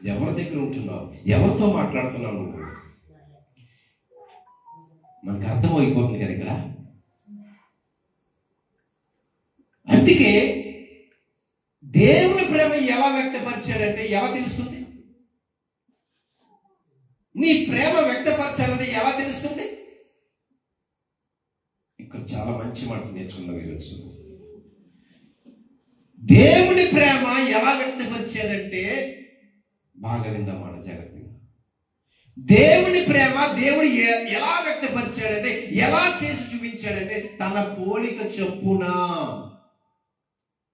A: ఎవరి దగ్గర ఉంటున్నావు? ఎవరితో మాట్లాడుతున్నావు? నువ్వు మనకు అర్థమైపోతుంది కదా ఇక్కడ. అందుకే దేవుని ప్రేమ ఎలా వ్యక్తపరిచాడంటే ఎలా తెలుస్తుంది? నీ ప్రేమ వ్యక్తపరచాలంటే ఎలా తెలుస్తుంది? ఇక్కడ చాలా మంచి మాట నేర్చుకుందాం ఈరోజు. దేవుని ప్రేమ ఎలా వ్యక్తపరిచాడంటే, బాగా విందామాట జాగ్రత్తగా. దేవుని ప్రేమ దేవుడు ఎలా వ్యక్తపరిచాడంటే, ఎలా చేసి చూపించాడంటే తన పోలిక చొప్పున.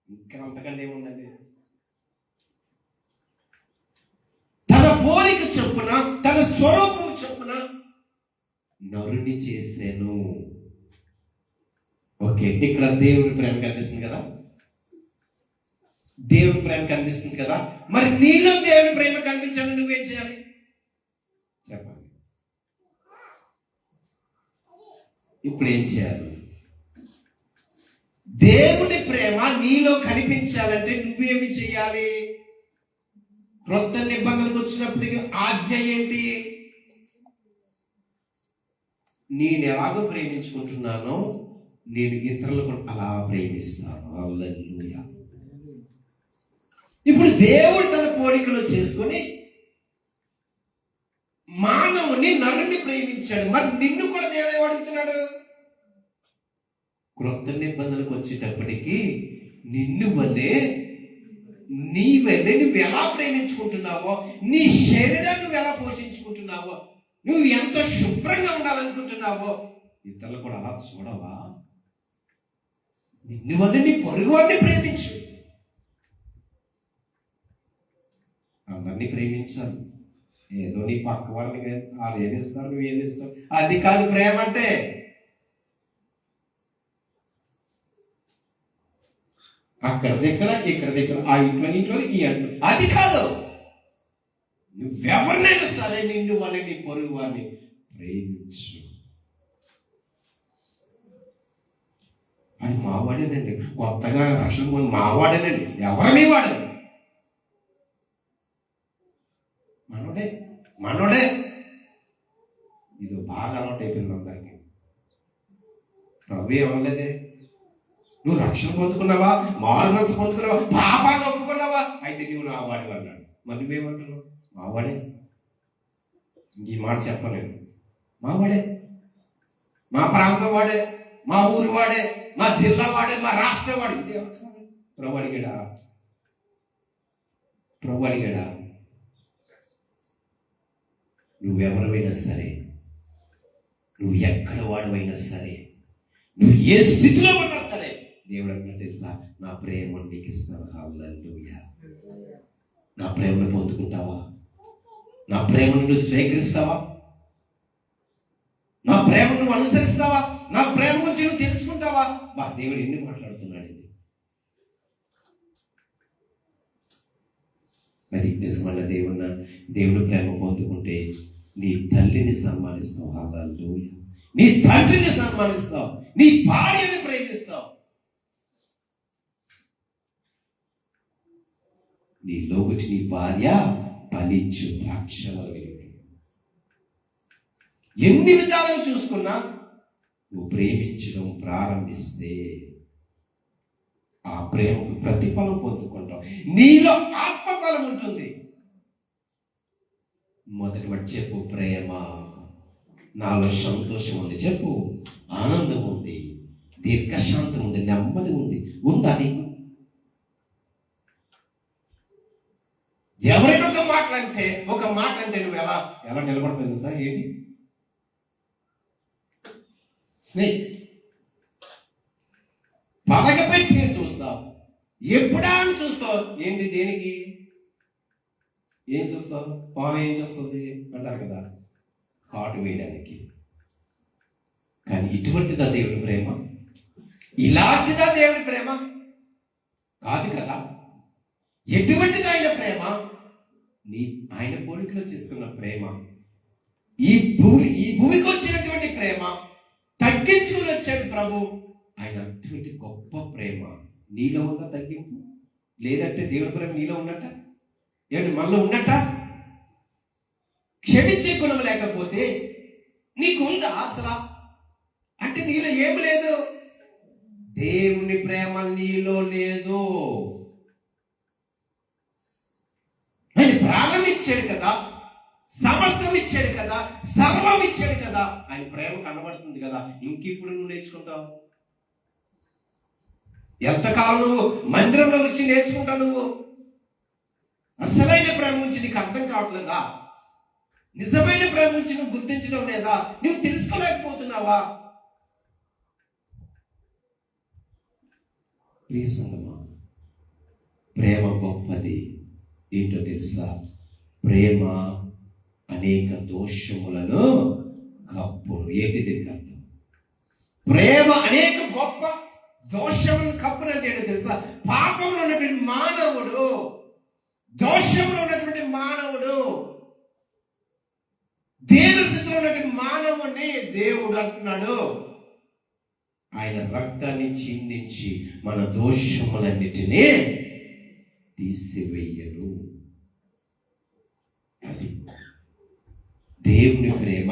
A: ఇంకా అంతకంటే ఏముందండి? తన పోలిక చొప్పున, తన స్వరూపం చొప్పున నరుని చేశాను. ఓకే, ఇక్కడ దేవుని ప్రేమ కనిపిస్తుంది కదా, దేవుని ప్రేమ కనిపిస్తుంది కదా. మరి నీలో దేవుని ప్రేమ కనిపించాలి, నువ్వేం చేయాలి చెప్పండి? ఇప్పుడు ఏం చేయాలి? దేవుని ప్రేమ నీలో కనిపించాలంటే నువ్వేమి చేయాలి? క్రొత్త నిబంధనకు వచ్చినప్పటికీ ఆజ్ఞ ఏంటి? నేను ఎలాగో ప్రేమించుకుంటున్నానో నేను ఇతరులకు అలా ప్రేమిస్తాను. హల్లెలూయా. ఇప్పుడు దేవుడు తన పోలికలో చేసుకొని మానవుని నరుని ప్రేమించాడు. మరి నిన్ను కూడా దేవుడు ఏమడుగుతున్నాడు? క్రొత్త నిబంధనకు వచ్చేటప్పటికి నిన్ను వల్లే నువ్వు ఎలా ప్రేమించుకుంటున్నావో, నీ శరీరాన్ని నువ్వు ఎలా పోషించుకుంటున్నావో, నువ్వు ఎంత శుభ్రంగా ఉండాలనుకుంటున్నావో ఇతరులు కూడా అలా చూడవా? నిన్ను వల్ల నీ పొరుగు వారిని ప్రేమించు. అందరినీ ప్రేమించాలి. ఏదో నీ పక్క వాళ్ళని వాళ్ళు ఏదేస్తారు, నువ్వు ఏదేస్తావు, అది కాదు ప్రేమ అంటే. అక్కడ దగ్గర ఇక్కడ దగ్గర, ఆ ఇంట్లో ఈ అంట్లో, అది కాదు. నువ్వెవరినైనా సరే నిన్ను వల్ల నీ పొరుగు వారిని ప్రేమించు. అని మావాడేనండి, కొత్తగా రక్షణ పొంది మావాడేనండి, ఎవరని వాడు మనోడే. ఇది బాగా అలవాటు అయిపోయింది అందరికి. ప్రభు ఏమనలేదే, నువ్వు రక్షణ పొందుకున్నావా, మారు మనసు పొందుకున్నావా, పాపాన్ని ఒప్పుకున్నావా, అయితే నువ్వు నా వాడు అన్నాడు. మరి నువ్వేమంటున్నావు? మావాడే. ఈ మాట చెప్పలేను. మావాడే, మా ప్రాంతం వాడే, మా ఊరి వాడే, మా జిల్లా వాడే, మా రాష్ట్రం వాడే. ఇది ప్రభు అడిగాడా? నువ్వెవరైనా సరే, నువ్వు ఎక్కడ వాడవైనా సరే, నువ్వు ఏ స్థితిలో ఉన్నా సరే, దేవుడు అంటున్నా తెలుసా, నా ప్రేమ నీకు ఇస్తాను. హల్లెలూయా. నా ప్రేమను పొందుకుంటావా? నా ప్రేమను నువ్వు స్వీకరిస్తావా? నా ప్రేమను నువ్వు అనుసరిస్తావా? నా ప్రేమ గురించి నువ్వు తెలుసుకుంటావా? దేవుడు ఎన్ని మాట్లాడుతున్నాడండి. అది నిజమైన దేవుని ప్రేమ పొందుకుంటే నీ తల్లిని సన్మానిస్తావు. హల్లెలూయా. నీ తండ్రిని సన్మానిస్తావు, నీ భార్యని ప్రేమిస్తావు. నీలోకి నీ భార్య ఫలించు ద్రాక్షవల్లి. ఎన్ని విధాలుగా చూసుకున్నా నువ్వు ప్రేమించడం ప్రారంభిస్తే ఆ ప్రేమకు ప్రతిఫలం పొందుకుంటావు. నీలో ఆత్మఫలం ఉంటుంది. మొదటి వాడు చెప్పు, ప్రేమ. నాలో సంతోషం ఉంది చెప్పు, ఆనందం ఉంది, దీర్ఘశాంతం ఉంది, నెమ్మది ఉంది. ఉందా నీకు? ఎవరైనా ఒక మాట అంటే నువ్వు ఎలా నిలబడతావు తెలుసా? ఏంటి? స్నేక్ పలగపెట్టి చూస్తావు. ఎప్పుడా అని చూస్తావు. ఏంటి? దేనికి? ఏం చూస్తావు? పాము ఏం చూస్తుంది అంటారు కదా, కాటు వేయడానికి. కానీ ఇటువంటిదా దేవుడి ప్రేమ? ఇలాంటిదా దేవుడి ప్రేమ? కాదు కదా. ఎటువంటిది ఆయన ప్రేమ? ఆయన పోలికలో చేసుకున్న ప్రేమ, ఈ భూమికి వచ్చినటువంటి ప్రేమ, తగ్గించుకుని వచ్చాడు ప్రభు. ఆయన అటువంటి గొప్ప ప్రేమ నీలో ఉందా? తగ్గింపు లేదంటే దేవుడి ప్రేమ నీలో ఉన్నట్ట? ఏమిటి మనలో ఉన్నట్ట? క్షమించే గుణం లేకపోతే నీకు ఉందా అసలు? అంటే నీలో ఏమి లేదు. దేవుని ప్రేమ నీలో లేదు. ఆయన ప్రాణం ఇచ్చాడు కదా, సమస్తం ఇచ్చాడు కదా, సర్వం ఇచ్చాడు కదా. ఆయన ప్రేమ కనబడుతుంది కదా. ఇంకిప్పుడు నువ్వు నేర్చుకుంటావు. ఎంతకాలం నువ్వు మందిరంలో వచ్చి నేర్చుకుంటావు? నువ్వు అసలైన ప్రేమ గురించి నీకు అర్థం కావట్లేదా? నిజమైన ప్రేమ గురించి నువ్వు గుర్తించడం లేదా? నువ్వు తెలుసుకోలేకపోతున్నావా? ప్రియ సంగమా, ప్రేమ గొప్పది. ఏంటో తెలుసా? ప్రేమ అనేక దోషములను కప్పును. ఏంటిది అర్థం? ప్రేమ అనేక గొప్ప దోషములను కప్పును అంటే ఏంటో తెలుసా? పాపంలో ఉన్నటువంటి మానవుడు, దోషంలో ఉన్నటువంటి మానవుడు, దేవుని స్థితిలో ఉన్నటువంటి మానవుడిని దేవుడు అంటున్నాడు ఆయన రక్తాన్ని చిందించి మన దోషములన్నిటినీ తీసివేయను. అది దేవుని ప్రేమ.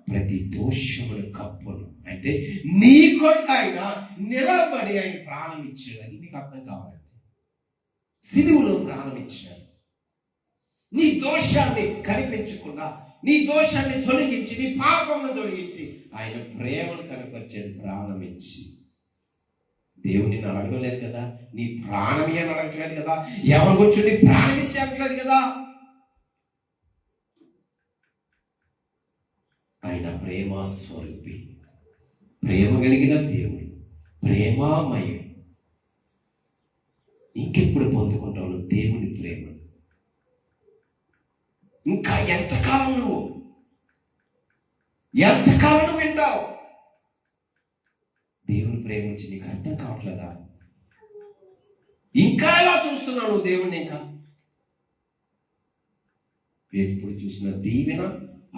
A: ప్రతి దోషముల కప్పును. అంటే నీ కొరకు ఆయన నిలబడి ఆయన ప్రాణం ఇచ్చాడు. అది నీకు అర్థం కావాలంటే సిలువలో ప్రాణం ఇచ్చాడు. నీ దోషాన్ని కనిపించకుండా నీ దోషాన్ని తొలగించి, నీ పాపమును తొలగించి ఆయన ప్రేమను కనపరిచాడు ప్రాణమించి. దేవుని అడగడం లేదు కదా, నీ ప్రాణమే అని అడగట్లేదు కదా, ఎవరు వచ్చి నీ ప్రాణం ఇచ్చి అనట్లేదు కదా. ఆయన ప్రేమ స్వరూపి, ప్రేమ కలిగిన దేవుడు, ప్రేమామయుడు. ఇంకెప్పుడు పొందుకుంటావు దేవుని ప్రేమ? ఇంకా ఎంతకాలం వింటావు? దేవుని ప్రేమ నుంచి నీకు అర్థం కావట్లేదా? ఇంకా ఎలా చూస్తున్నావు నువ్వు దేవుణ్ణి? ఇంకా ఎప్పుడు చూసిన దీవెన,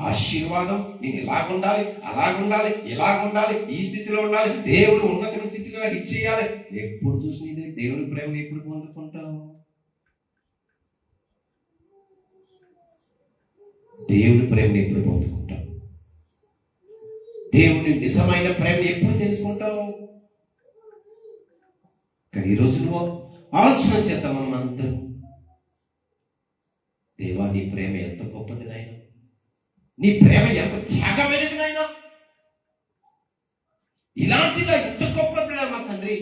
A: ఆశీర్వాదం, నేను ఇలాగుండాలి, అలాగుండాలి, ఇలాగుండాలి, ఈ స్థితిలో ఉండాలి, దేవుడు ఉన్నత స్థితిలో నాకు ఇచ్చేయాలి. ఎప్పుడు చూసిన దేవుని ప్రేమ ఎప్పుడు పొందుకుంటావు? దేవుని ప్రేమను ఎప్పుడు పొందుకుంటావు? దేవుని నిజమైన ప్రేమ ఎప్పుడు తెలుసుకుంటావు? కానీ ఈరోజు నువ్వు ఆలోచన చేద్దాం మనందరం. దేవా, నీ ప్రేమ ఎంత గొప్పది నాయన, నీ ప్రేమ ఎంత త్యాగమైనది నాయన, ఇలాంటిదా ఎంత గొప్ప ప్రేమ తండ్రి.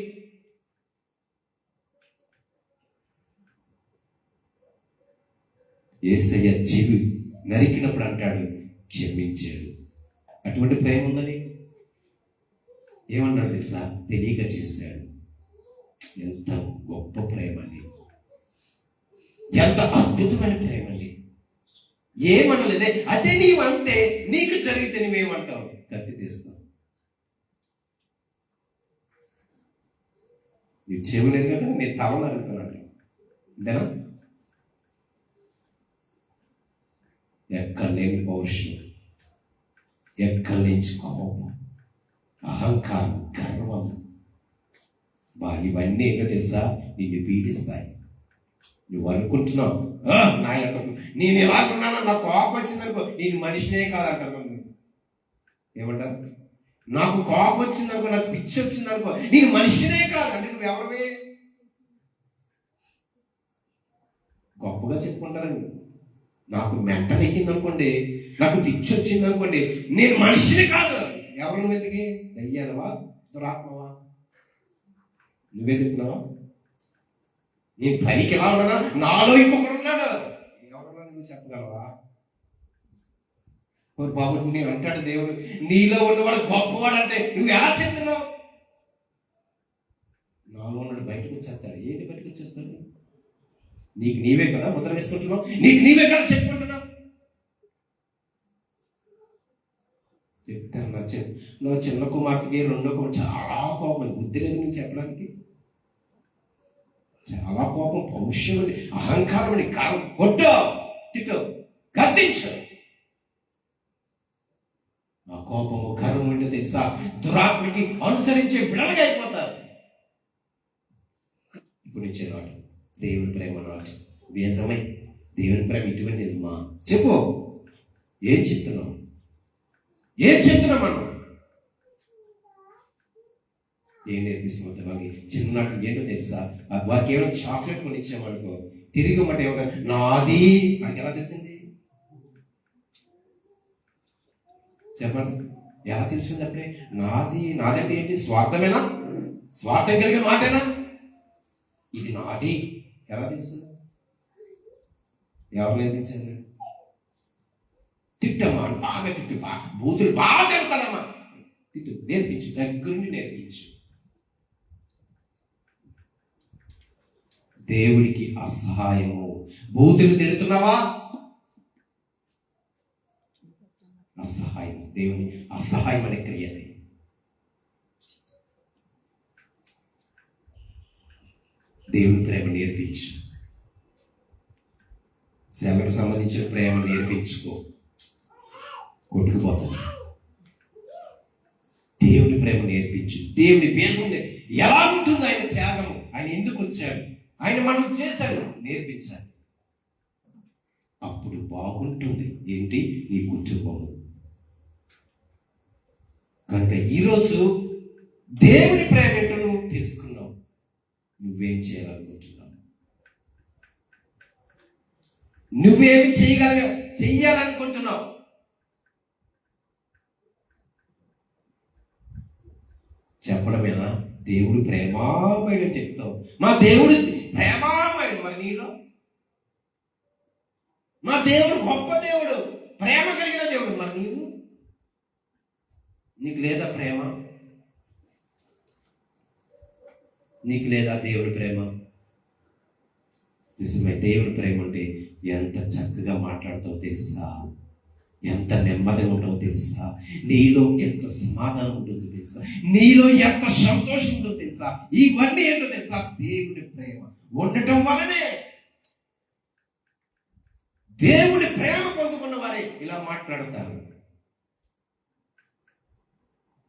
A: యేసయ్య జీవి నరికినప్పుడు అంటాడు క్షమించాడు. అటువంటి ప్రేమ ఉందని ఏమన్నాడు తెలుసా? తెలియక చేశాడు. ఎంత గొప్ప ప్రేమ అండి, ఎంత అద్భుతమైన ప్రేమ అండి. ఏమనలేదే, అదే నీవంటే నీకు జరిగితే నువ్వేమంటావు? కత్తి తీస్తావు. నీ చెవులేదు కదా, నీ తలను అడుగుతున్నాడు అంతేనా? ఎక్కడ లేని పౌరుషం, ఎక్కడ నుంచి కోపం, అహంకారం, గర్వం, ఇవన్నీ ఏంటో తెలుసా? నిన్ను పీడిస్తాయి. నువ్వు అనుకుంటున్నావు నేను ఎలాగున్నానో, నాకు కోపం వచ్చిందనుకో నేను మనిషినే కాదంటారు కొంతమంది. ఏమంటారు? నాకు కోపం వచ్చిందనుకో, నాకు పిచ్చి వచ్చిందనుకో నేను మనిషినే కాదు అంటే నువ్వు ఎవరివే? గొప్పగా చెప్పుకుంటారండి. నాకు మెంటల్ ఎక్కింది అనుకోండి, నాకు పిచ్చి వచ్చింది అనుకోండి, నేను మనిషిని కాదు. ఎవరు నువ్వు వెతికి? దయ్యాలవా, దురాత్మవా? నువ్వే చెప్తున్నావా? నేను పైకి ఎలా ఉన్నానా, నాలో ఇంకొకరు ఉన్నాడు. ఎవరన్నా నువ్వు చెప్పగలవా? బాబు నేను అంటాడు దేవుడు, నీలో ఉన్నవాడు గొప్పవాడు అంటే నువ్వు ఎలా చెప్తున్నావు? నాలో ఉన్నాడు బయటకు వచ్చేస్తాడు. ఏంటి బయటకు వచ్చేస్తాడు? నీకు నీవే కదా ముద్ర వేసుకుంటున్నావు, నీకు నీవే కదా చెప్పుకుంటున్నావు. చెప్తాను నా చిన్న కుమార్తెకి రెండో కుమార్తె చాలా కోపం, బుద్ధి లేదు నువ్వు చెప్పడానికి. చాలా కోపం, పౌరుషం, అహంకారం, కొట్టు, తిట్టు, గద్దించు. ఆ కోపము, గర్వం అంటే తెలుసా, దురాత్మకి అనుసరించే బిడలుగా అయిపోతారు. ఇప్పుడు నుంచి నాడు దేవుని ప్రేమ నాడు వేసమై, దేవుని ప్రేమ ఇటువంటిది మా చెప్పు. ఏం చెప్తున్నావు? మనం ఏం నేర్పిస్తున్నాం? చిన్ననాటి ఏంటో తెలుసా, వారికి ఏమైనా చాక్లెట్ కొని ఇచ్చామనుకో, తిరిగి మాట ఏమన్నా నాది మనకి ఎలా తెలిసింది? చెప్పండి, ఎలా తెలిసింది? అప్పుడే నాదంటే ఏంటి? స్వార్థమేనా? స్వార్థం కలిగిన మాటేనా? ఇది నాది ఎలా తెలిసింది? ఎవరు నేర్పించారు? తిట్టమ్మా, బాగా తిట్టు, బాగా బూతులు బాగా తిడతానమ్మా, తిట్టు, నేర్పించు, దగ్గరుండి నేర్పించు. దేవుడికి అసహాయము. బూతులు తిడుతున్నావా? అసహాయం, దేవుని అసహాయం అనే క్రియది. దేవుని ప్రేమ నేర్పించు. సేవకు సంబంధించిన ప్రేమ నేర్పించుకో, కొట్టుకుపోతాను. దేవుని ప్రేమ నేర్పించు. దేవుని పేరు ఎలా ఉంటుంది, ఆయన త్యాగము, ఆయన ఎందుకు వచ్చాడు, ఆయన మనం చేశాడు, నేర్పించాలి. అప్పుడు బాగుంటుంది ఏంటి నీ కుటుంబం. కనుక ఈరోజు దేవుని ప్రేమ ఏంటో నువ్వు తెలుసుకున్నావు. నువ్వేం చేయాలనుకుంటున్నావు? నువ్వేమి చెయ్యాలనుకుంటున్నావు? చెప్పడమేనా? దేవుడు ప్రేమామయుడు చెప్తావు. మా దేవుడు ప్రేమామయుడు. మరి నీలో? మా దేవుడు గొప్ప దేవుడు, ప్రేమ కలిగిన దేవుడు. మరి నీకు లేదా ప్రేమ? నీకు లేదా దేవుడి ప్రేమ? నిజమే, దేవుడి ప్రేమ అంటే ఎంత చక్కగా మాట్లాడతావు తెలుసా, ఎంత నెమ్మదిగా ఉంటావో తెలుసా, నీలో ఎంత సమాధానం ఉంటుందో తెలుసా, నీలో ఎంత సంతోషం ఉంటుందో తెలుసా. ఇవన్నీ ఏంటో తెలుసా? దేవుడి ప్రేమ ఉండటం వలనే. దేవుడి ప్రేమ పొందుకున్న వారే ఇలా మాట్లాడతారు.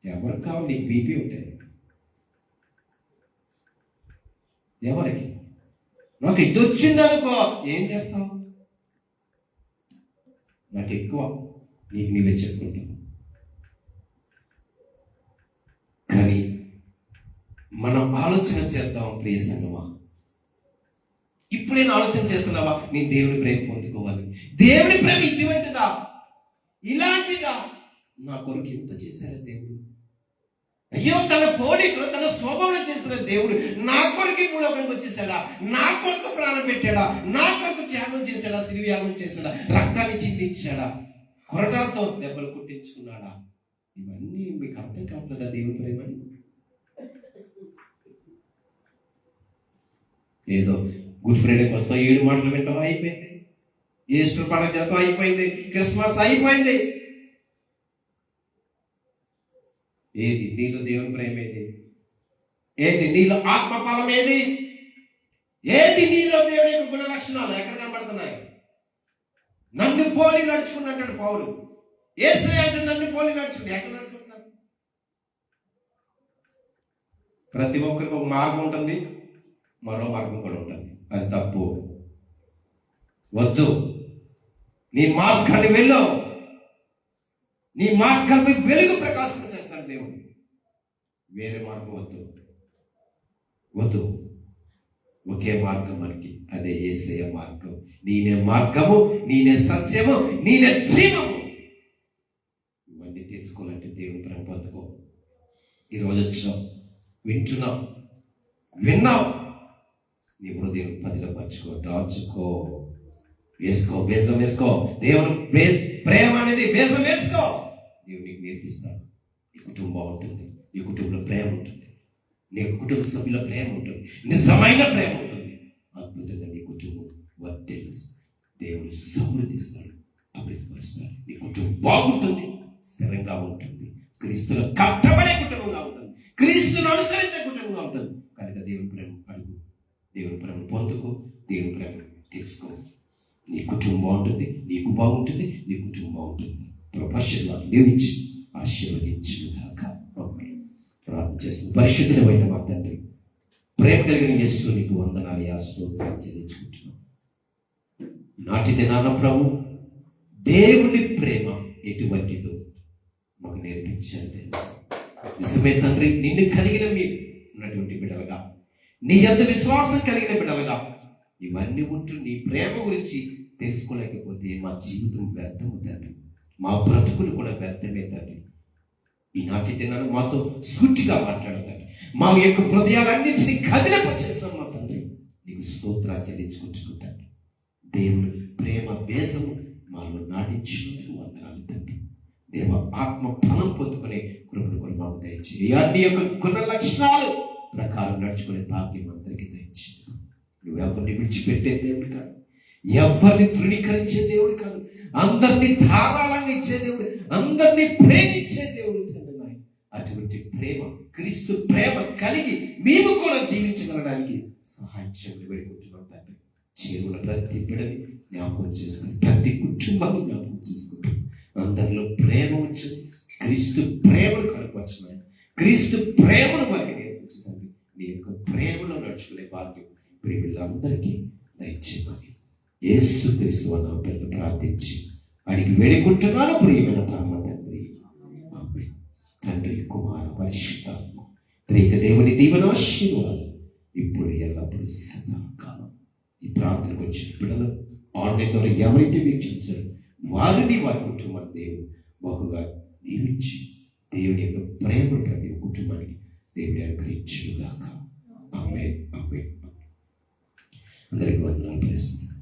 A: ఎవరికి కావాలి? నీకు బీపీ ఉంటే ఎవరికి? నాకు ఇది వచ్చిందనుకో, ఏం చేస్తావు? నాకు ఎక్కువ, నీకు నీవే చెప్పుకుంటావు. కానీ మనం ఆలోచన చేద్దాం ప్రియ సంగమా. ఇప్పుడు నేను ఆలోచన చేస్తున్నావా? నేను దేవుని ప్రేమ పొందుకోవాలి. దేవుని ప్రేమ ఇటువంటిదా, ఇలాంటిదా? నా కొరకు ఇంత చేశాడు దేవుడు. అయ్యో, తన పోలికలు తన స్వభావం చేసిన దేవుడు నా కొరకు భూలోకానికి వచ్చేసాడా, నా కొరకు ప్రాణం పెట్టాడా, నా కొరకు త్యాగం చేశాడా, శిల్వయాగం చేశాడా, రక్తాన్ని చిందించాడా, కొరటాలతో దెబ్బలు కుట్టించుకున్నాడా? ఇవన్నీ మీకు అర్థం కావట్లేదా దేవుని ప్రేమని? ఏదో గుడ్ ఫ్రైడేకి వస్తావు, 7 మాటలు వింటావు, అయిపోయింది. ఈస్టర్ పండుగ చేస్తావు, అయిపోయింది. క్రిస్మస్ అయిపోయింది. ఏది నీలో దేవుని ప్రేమ? ఏది నీలో ఆత్మఫలం? ఏది నీలో దేవుని యొక్క గుణ లక్షణాలు ఎక్కడ కనబడుతున్నాయి? నన్ను పోలి నడుచుకుని అంటాడు పౌలు. యేసయ్య అంటే నన్ను పోలి నడుచుకుని. ఎక్కడ నడుచుకుంటున్నారు? ప్రతి ఒక్కరికి ఒక మార్గం ఉంటుంది, మరో మార్గం కూడా ఉంటుంది. అది తప్పు. వద్దు. నీ మార్గాన్ని వెళ్ళు. నీ మార్గాన్ని వెలుగు ప్రకాశం చేస్తాడు దేవుడు. వేరే మార్గం వద్దు, వద్దు. ఒకే మార్గం మనకి, అదే యేసయ్య మార్గం. నేనే మార్గము, నేనే సత్యము, నేనే జీవము. ఇవన్నీ తెలుసుకోవాలంటే దేవుని ప్రేమ పొందుకో. ఈరోజు వచ్చినావు, వింటున్నావు, విన్నావు, నీ హృదయం పదిలపరచుకో, దాచుకో, వేసుకో, బేజం వేసుకో. దేవుని ప్రేమ అనేది బేజం వేసుకో. దేవుడు నీకు నేర్పిస్తాడు. నీ కుటుంబం బాగుంటుంది, నీ కుటుంబంలో ప్రేమ ఉంటుంది, నీ కుటుంబ సభ్యుల ప్రేమ ఉంటుంది, నిజమైన ప్రేమ ఉంటుంది. అద్భుతంగా నీ కుటుంబం వర్ధిల్లుతుంది. దేవుడు సమృద్ధిస్తాడు, అభివృద్ధిపరుస్తాడు. నీ కుటుంబం బాగుంటుంది, స్థిరంగా ఉంటుంది, క్రీస్తులో కట్టబడే కుటుంబంగా ఉంటుంది, క్రీస్తును అనుసరించే కుటుంబంగా ఉంటుంది. కనుక దేవుని ప్రేమ అడుగు, దేవుని ప్రేమ పొందుకో, దేవుని ప్రేమ తెలుసుకో. నీ కుటుంబం బాగుంటుంది, నీకు బాగుంటుంది, నీ కుటుంబం బాగుంటుంది. పరిశుద్ధులను దీవించి ఆశీర్వదించును గాక. ప్రార్థన చేస్తుంది. పరిశుద్ధుడైన మా తండ్రి, ప్రేమ కలిగిన యేసు నీకు వందనాలు, స్తోత్రాలు చెల్లించుకుంటున్నాం. నాటి దినాన ప్రభు దేవుని ప్రేమ ఎటువంటిదో మాకు నేర్పించండి. నిజమే తండ్రి, నిన్ను కలిగిన మీరు ఉన్నటువంటి బిడ్డలుగా, నీ యందు విశ్వాసం కలిగిన బిడ్డలుగా ఇవన్నీ ఉంటూ నీ ప్రేమ గురించి తెలుసుకోలేకపోతే మా జీవితం వ్యర్థము తండ్రి, మా బ్రతుకులు కూడా వ్యర్థమే తండ్రి. ఈనాటి దినాన్ని మాతో సూటిగా మాట్లాడతాడు, మా యొక్క హృదయాలన్నింటినీ కదిలింపచేస్తాం మా తండ్రి. నీకు స్తోత్రాలు చెల్లించుకుంటున్నాను. దేవుని ప్రేమ బేజము మాలో నాటించినందుకు వందనాలు తండ్రి. దేవ ఆత్మ ఫలం పొందుకునే కృపను కూడా మాకు దయచేయి. అన్ని యొక్క గుణ లక్షణాలు ప్రకారం నడుచుకునే భాగ్యం అందరికీ దయచేయి. నువ్వు ఎవరిని విడిచిపెట్టే దేవుడు కాదు, ఎవరిని తృణీకరించే దేవుడు కాదు, అందరినీ ధారాళంగా ఇచ్చే దేవుడు, అందరినీ ప్రేమించే దేవుడు తండ్రి. అటువంటి ప్రేమ, క్రీస్తు ప్రేమ కలిగి మేము కూడా జీవించగలడానికి సహాయం చేయమని వేడుకుంటున్నాం తండ్రి. చేరువుల ప్రతి బిడ్డని జ్ఞాపకం చేసుకుని, ప్రతి కుటుంబాన్ని జ్ఞాపకం చేసుకుంటాం. అందరిలో ప్రేమ వచ్చి క్రీస్తు ప్రేమను కనపరుచున్నాయి. క్రీస్తు ప్రేమను వారికి నేర్పించండి. నీ యొక్క ప్రేమలో నడుచుకునే భాగ్యం ప్రియులందరికీ దయచేయమని యేసు క్రీస్తు అన్న పేరును ప్రార్థించి అడిగి వేడుకుంటున్నాను ప్రియమైన పరమ తండ్రి. ఆమేన్. తండ్రి, కుమార, పరిశుద్ధాత్మ త్రియేక దేవుని దీవెనాశీర్వాదం ఇప్పుడు ఎల్లప్పుడూ సదాకాలం ఈ ప్రార్థనకు వచ్చిన బిడ్డలు ఆన్లైన్ ద్వారా ఎవరైతే వీక్షించారు వారిని, వారి కుటుంబాన్ని దేవుడు బహుగా దీవించి దేవుని యొక్క ప్రేమ ప్రతి కుటుంబానికి దేవుని అనుగ్రహించుగాక. ఆమేన్. ఆమేన్. అందరికీ వందనాలు.